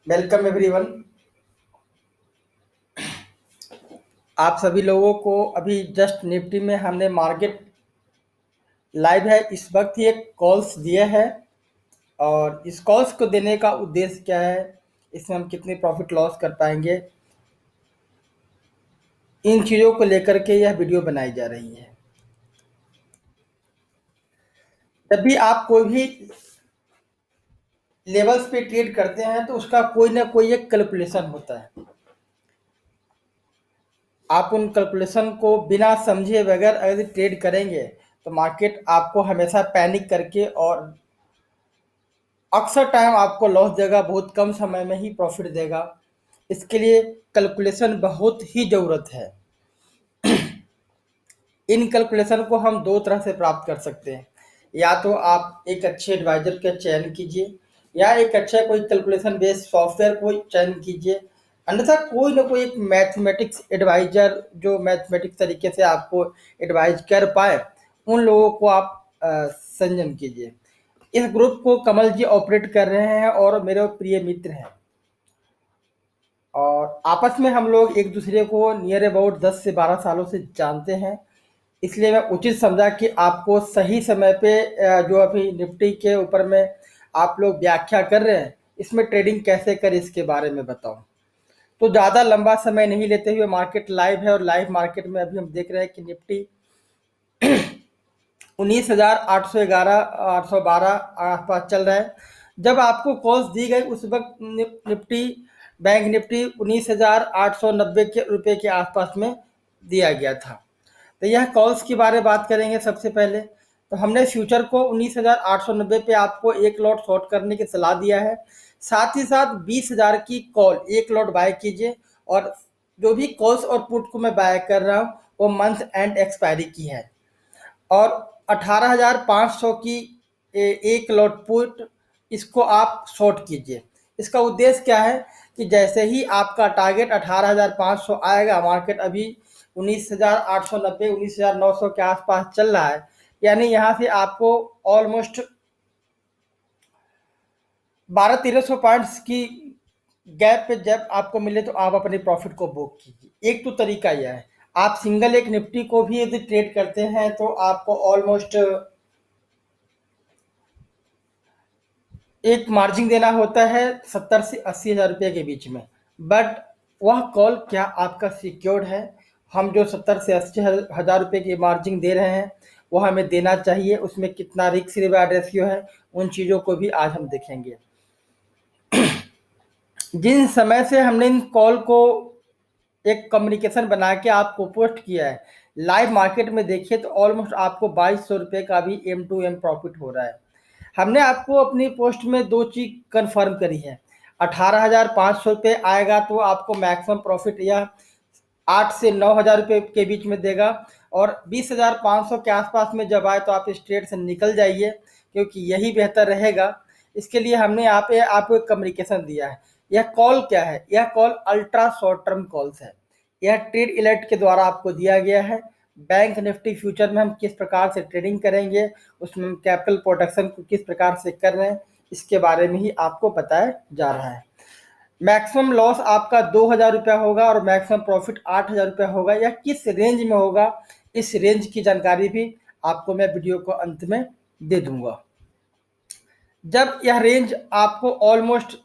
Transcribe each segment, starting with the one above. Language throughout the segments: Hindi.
Welcome everyone. आप सभी लोगों को अभी जस्ट निफ्टी में हमने मार्केट लाइव है इस वक्त ही एक कॉल्स दिया है। और इस कॉल्स को देने का उद्देश्य क्या है, इसमें हम कितनी प्रॉफिट लॉस कर पाएंगे, इन चीज़ों को लेकर के यह वीडियो बनाई जा रही है। जब भी आप कोई भी लेवल्स पे ट्रेड करते हैं तो उसका कोई ना कोई एक कैलकुलेशन होता है। आप उन कैलकुलेशन को बिना समझे बगैर अगर ट्रेड करेंगे तो मार्केट आपको हमेशा पैनिक करके और अक्सर टाइम आपको लॉस देगा, बहुत कम समय में ही प्रॉफिट देगा। इसके लिए कैलकुलेशन बहुत ही ज़रूरत है। इन कैलकुलेशन को हम दो तरह से प्राप्त कर सकते हैं। या तो आप एक अच्छे एडवाइजर का चयन कीजिए या एक अच्छा कोई कैलकुलेशन बेस्ड सॉफ्टवेयर को चयन कीजिए। अन्यथा कोई ना कोई एक मैथमेटिक्स एडवाइजर जो मैथमेटिक्स तरीके से आपको एडवाइज कर पाए, उन लोगों को आप संजन कीजिए। इस ग्रुप को कमल जी ऑपरेट कर रहे हैं और मेरे प्रिय मित्र हैं। और आपस में हम लोग एक दूसरे को नियर अबाउट 10 से 12 सालों से जानते हैं। इसलिए मैं उचित समझा कि आपको सही समय पे जो अभी निफ्टी के ऊपर में आप लोग व्याख्या कर रहे हैं, इसमें ट्रेडिंग कैसे करें इसके बारे में बताऊं। तो ज़्यादा लंबा समय नहीं लेते हुए, मार्केट लाइव है और लाइव मार्केट में अभी हम देख रहे हैं कि निफ्टी 19,811 812 आसपास चल रहा है। जब आपको कॉल्स दी गई उस वक्त निफ्टी बैंक निफ्टी 19,890 के रुपए के आसपास में दिया गया था। तो यह कॉल्स के बारे में बात करेंगे। सबसे पहले तो हमने फ्यूचर को 19,890 पे आपको एक लॉट शॉर्ट करने की सलाह दिया है। साथ ही साथ 20,000 की कॉल एक लॉट बाय कीजिए। और जो भी कॉल्स और पुट को मैं बाय कर रहा हूँ वो मंथ एंड एक्सपायरी की है। और 18,500 की एक लॉट पुट, इसको आप शॉर्ट कीजिए। इसका उद्देश्य क्या है कि जैसे ही आपका टारगेट 18,500 आएगा, मार्केट अभी 19,890 19,900 के आसपास चल रहा है, यानी यहाँ से आपको ऑलमोस्ट 1200-1300 पॉइंट्स की गैप पे जब आपको मिले तो आप अपने प्रॉफिट को बुक कीजिए। एक तो तरीका यह है। आप सिंगल एक निफ्टी को भी यदि ट्रेड करते हैं तो आपको ऑलमोस्ट एक मार्जिन देना होता है 70 से 80,000 रुपये के बीच में। बट वह कॉल क्या आपका सिक्योर्ड है? हम जो 70 से 80,000 रुपये की मार्जिन दे रहे हैं वो हमें देना चाहिए, उसमें कितना रिस्क रिवार्ड रेशियो है, उन चीज़ों को भी आज हम देखेंगे। जिन समय से हमने इन कॉल को एक कम्युनिकेशन बना के आपको पोस्ट किया है, लाइव मार्केट में देखिए तो ऑलमोस्ट आपको 2200 रुपये का भी M2M प्रॉफिट हो रहा है। हमने आपको अपनी पोस्ट में दो चीज़ कंफर्म करी है। 18,500 रुपये आएगा तो आपको मैक्सिमम प्रॉफिट यह 8 से 9,000 रुपये के बीच में देगा। और 20,500 के आसपास में जब आए तो आप इस ट्रेड से निकल जाइए, क्योंकि यही बेहतर रहेगा। इसके लिए हमने यहाँ पे आपको एक कम्युनिकेशन दिया है। यह कॉल क्या है? यह call ultra short term calls है। यह ट्रेड अलर्ट के द्वारा आपको दिया गया है। बैंक निफ्टी फ्यूचर में हम किस प्रकार से ट्रेडिंग करेंगे, उसमें हम कैपिटल प्रोटेक्शन को किस प्रकार से कर रहे हैं, इसके बारे में ही आपको बताया जा रहा है। मैक्सिमम लॉस आपका 2,000 रुपया होगा और मैक्सिमम प्रॉफिट 8,000 रुपया होगा। या किस रेंज में होगा, इस रेंज की जानकारी भी आपको मैं वीडियो को अंत में दे दूंगा। जब यह रेंज आपको ऑलमोस्ट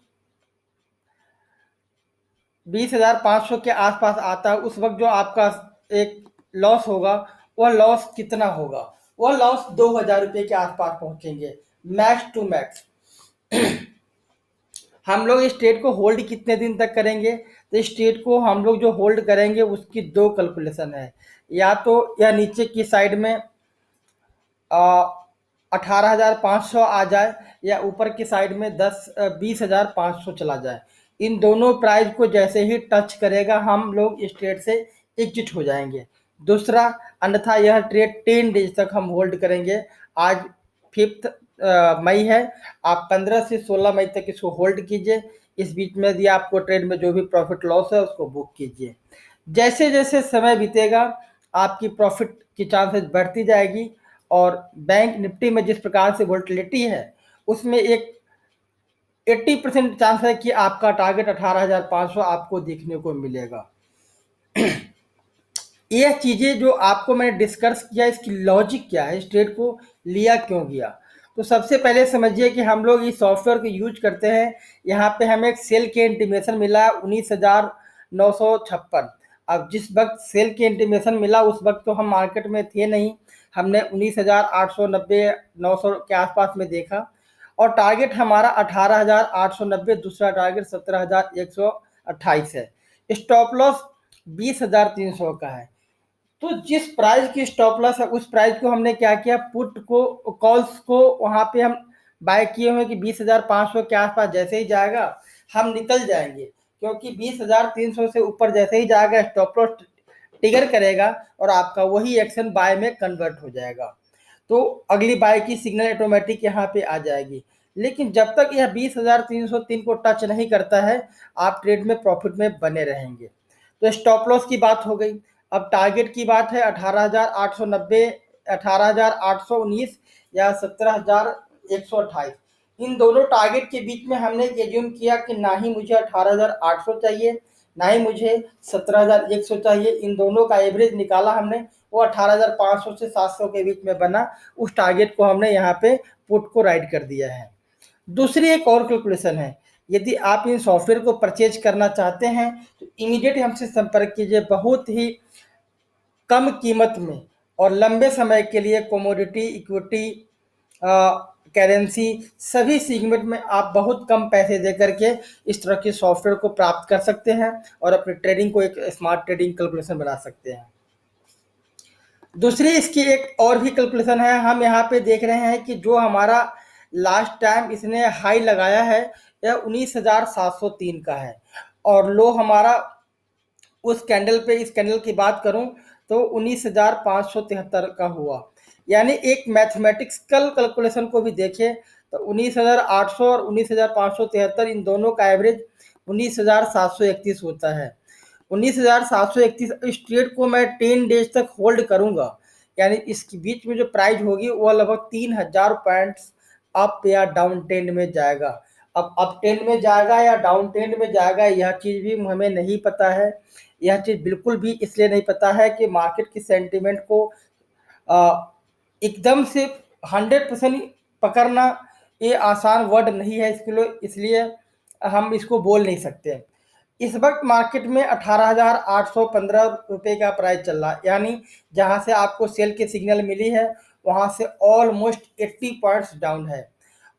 20,500 के आसपास आता है, उस वक्त जो आपका एक लॉस होगा, वह लॉस कितना होगा? वह लॉस 2,000 रुपये के आसपास पहुंचेंगे, मैक्स टू मैक्स। हम लोग इस ट्रेड को होल्ड कितने दिन तक करेंगे? तो इस ट्रेड को हम लोग जो होल्ड करेंगे उसकी दो कैलकुलेशन है। या तो यह नीचे की साइड में 18,500 आ जाए, या ऊपर की साइड में 20,500 चला जाए। इन दोनों प्राइस को जैसे ही टच करेगा हम लोग इस ट्रेड से एग्जिट हो जाएंगे। दूसरा, अन्यथा यह ट्रेड 10 डेज तक हम होल्ड करेंगे। आज 5 मई है, आप 15 से 16 मई तक इसको होल्ड कीजिए। इस बीच में यदि आपको ट्रेड में जो भी प्रॉफिट लॉस है उसको बुक कीजिए। जैसे जैसे समय बीतेगा आपकी प्रॉफिट की चांसेस बढ़ती जाएगी। और बैंक निफ्टी में जिस प्रकार से वोलेटिलिटी है, उसमें एक 80% चांस है कि आपका टारगेट 18,500 आपको देखने को मिलेगा। ये चीज़ें जो आपको मैंने डिस्कस किया, इसकी लॉजिक क्या है, इस ट्रेड को लिया क्यों गया। तो सबसे पहले समझिए कि हम लोग इस सॉफ्टवेयर को यूज करते हैं। यहाँ पे हमें एक सेल के इंटीमेशन मिला 19,956। अब जिस वक्त सेल के इंटीमेशन मिला उस वक्त तो हम मार्केट में थे नहीं, हमने 19,890 900 के आसपास में देखा, और टारगेट हमारा 18,890, दूसरा टारगेट 17,128 है। स्टॉप लॉस 20,300 का है। तो जिस प्राइस की स्टॉप लॉस है उस प्राइस को हमने क्या किया, पुट को, कॉल्स को वहां पे हम बाय किए हुए कि 20,500 के आसपास जैसे ही जाएगा हम निकल जाएंगे, क्योंकि 20,300 से ऊपर जैसे ही जाएगा स्टॉप लॉस ट्रिगर करेगा और आपका वही एक्शन बाय में कन्वर्ट हो जाएगा। तो अगली बाय की सिग्नल ऑटोमेटिक यहाँ पे आ जाएगी। लेकिन जब तक यह 20,303 को टच नहीं करता है आप ट्रेड में प्रॉफिट में बने रहेंगे। तो स्टॉप लॉस की बात हो गई। अब टारगेट की बात है 18,890, 18,819 या 17,128। इन दोनों टारगेट के बीच में हमने एज्यूम किया कि ना ही मुझे 18,800 चाहिए, ना ही मुझे 17,100 चाहिए। इन दोनों का एवरेज निकाला हमने, वो 18,500 से 700 के बीच में बना। उस टारगेट को हमने यहाँ पे पुट को राइट कर दिया है। दूसरी एक और कैलकुलेशन है, यदि आप इन सॉफ्टवेयर को परचेज करना चाहते हैं तो इमीडिएट हमसे संपर्क कीजिए। बहुत ही कम कीमत में और लंबे समय के लिए कमोडिटी, इक्विटी, करेंसी, सभी सेगमेंट में आप बहुत कम पैसे दे करके इस तरह के सॉफ्टवेयर को प्राप्त कर सकते हैं और अपनी ट्रेडिंग को एक स्मार्ट ट्रेडिंग कैलकुलेशन बना सकते हैं। दूसरी इसकी एक और भी कैलकुलेशन है। हम यहाँ पे देख रहे हैं कि जो हमारा लास्ट टाइम इसने हाई लगाया है यह 19,703 का है, और लो हमारा उस कैंडल पे, इस कैंडल की बात करूं तो 19,573 का हुआ। यानी एक मैथमेटिकल कैलकुलेशन को भी देखें तो 19,800 और 19,573 इन दोनों का एवरेज 19,731 होता है। 19,731 इस ट्रेड को मैं 10 डेज तक होल्ड करूंगा, यानी इसके बीच में जो प्राइस होगी वह लगभग 3,000 पॉइंट्स अप या डाउन ट्रेंड में जाएगा। अब अप ट्रेंड में जाएगा या डाउन ट्रेंड में जाएगा यह चीज़ भी हमें नहीं पता है। यह चीज़ बिल्कुल भी इसलिए नहीं पता है कि मार्केट की सेंटिमेंट को एकदम से 100% पकड़ना ये आसान वर्ड नहीं है इसके लिए, इसलिए हम इसको बोल नहीं सकते। इस वक्त मार्केट में 18,815 रुपये का प्राइस चल रहा है, यानी जहां से आपको सेल की सिग्नल मिली है वहां से ऑलमोस्ट 80 पॉइंट्स डाउन है।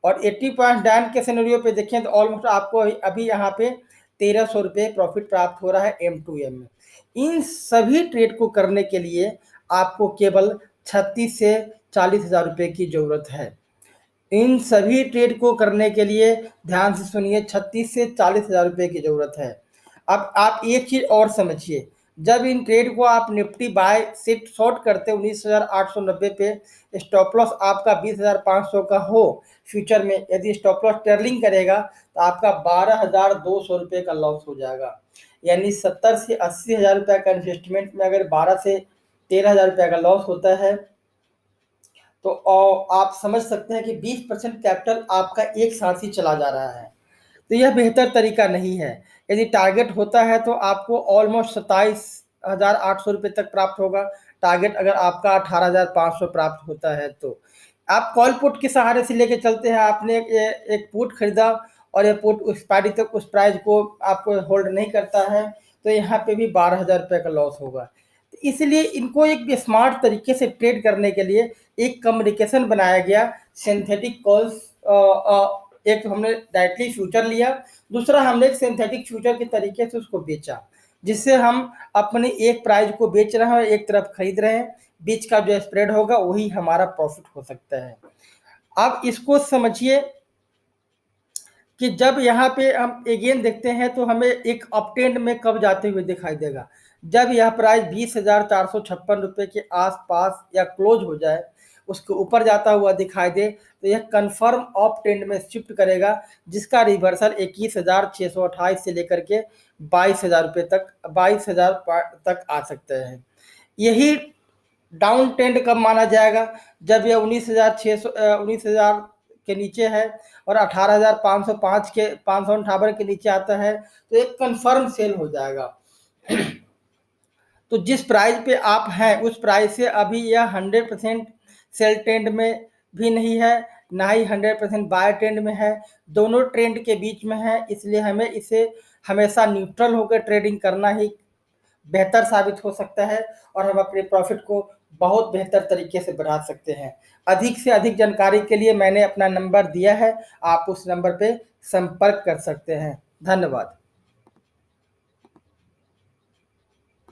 और 80 पॉइंट डाउन के सिनेरियो पे देखें तो ऑलमोस्ट आपको अभी यहाँ पे 1,300 रुपये प्रॉफिट प्राप्त हो रहा है M2M में। इन सभी ट्रेड को करने के लिए आपको केवल 36 से 40,000 रुपये की ज़रूरत है। इन सभी ट्रेड को करने के लिए ध्यान से सुनिए 36 से 40,000 रुपये की ज़रूरत है। अब आप एक चीज़ और समझिए, जब इन ट्रेड को आप निफ्टी बाय सिट शॉर्ट करते 19,890 पे, स्टॉप लॉस आपका 20,500 का हो फ्यूचर में, यदि स्टॉप लॉस टर्लिंग करेगा तो आपका 12,200 रुपये का लॉस हो जाएगा। यानी 70 से 80,000 रुपये का इन्वेस्टमेंट में अगर 12 से 13,000 रुपये का लॉस होता है तो आप समझ सकते हैं कि 20% कैपिटल आपका एक साथ ही चला जा रहा है। तो यह बेहतर तरीका नहीं है। यदि टारगेट होता है तो आपको ऑलमोस्ट 27,800 रुपये तक प्राप्त होगा। टारगेट अगर आपका 18,500 प्राप्त होता है तो आप कॉल पुट के सहारे से लेके चलते हैं। आपने एक पुट खरीदा और ये पुट उस पार्टी तक उस प्राइस को आपको होल्ड नहीं करता है तो यहाँ पे भी 12,000 रुपये का लॉस होगा। तो इसलिए इनको एक स्मार्ट तरीके से ट्रेड करने के लिए एक कम्युनिकेशन बनाया गया, सिंथेटिक कॉल्स। एक हमने डायरेक्टली फ्यूचर लिया, दूसरा हमने एक सिंथेटिक फ्यूचर के तरीके से उसको बेचा, जिससे हम अपने एक प्राइस को बेच रहे हैं और एक तरफ खरीद रहे हैं। बीच का जो स्प्रेड होगा वही हमारा प्रॉफिट हो सकता है। अब इसको समझिए कि जब यहाँ पे हम अगेन देखते हैं तो हमें एक अपट्रेंड में कब जाते हुए दिखाई देगा, जब यह प्राइस 20,456 रुपये के आसपास या क्लोज हो जाए, उसके ऊपर जाता हुआ दिखाई दे तो यह कंफर्म अप ट्रेंड में शिफ्ट करेगा, जिसका रिवर्सल 21,628 से लेकर के 22,000 रुपये तक, 22,000 तक आ सकते हैं। यही डाउन ट्रेंड कब माना जाएगा, जब यह 19,600 19,000 के नीचे है और 18,505 के 558 के नीचे आता है तो एक कंफर्म सेल हो जाएगा। तो जिस प्राइस पे आप हैं उस प्राइस से अभी यह 100% सेल ट्रेंड में भी नहीं है, ना ही 100% बाय ट्रेंड में है, दोनों ट्रेंड के बीच में है। इसलिए हमें इसे हमेशा न्यूट्रल होकर ट्रेडिंग करना ही बेहतर साबित हो सकता है और हम अपने प्रॉफिट को बहुत बेहतर तरीके से बढ़ा सकते हैं। अधिक से अधिक जानकारी के लिए मैंने अपना नंबर दिया है, आप उस नंबर पे संपर्क कर सकते हैं। धन्यवाद।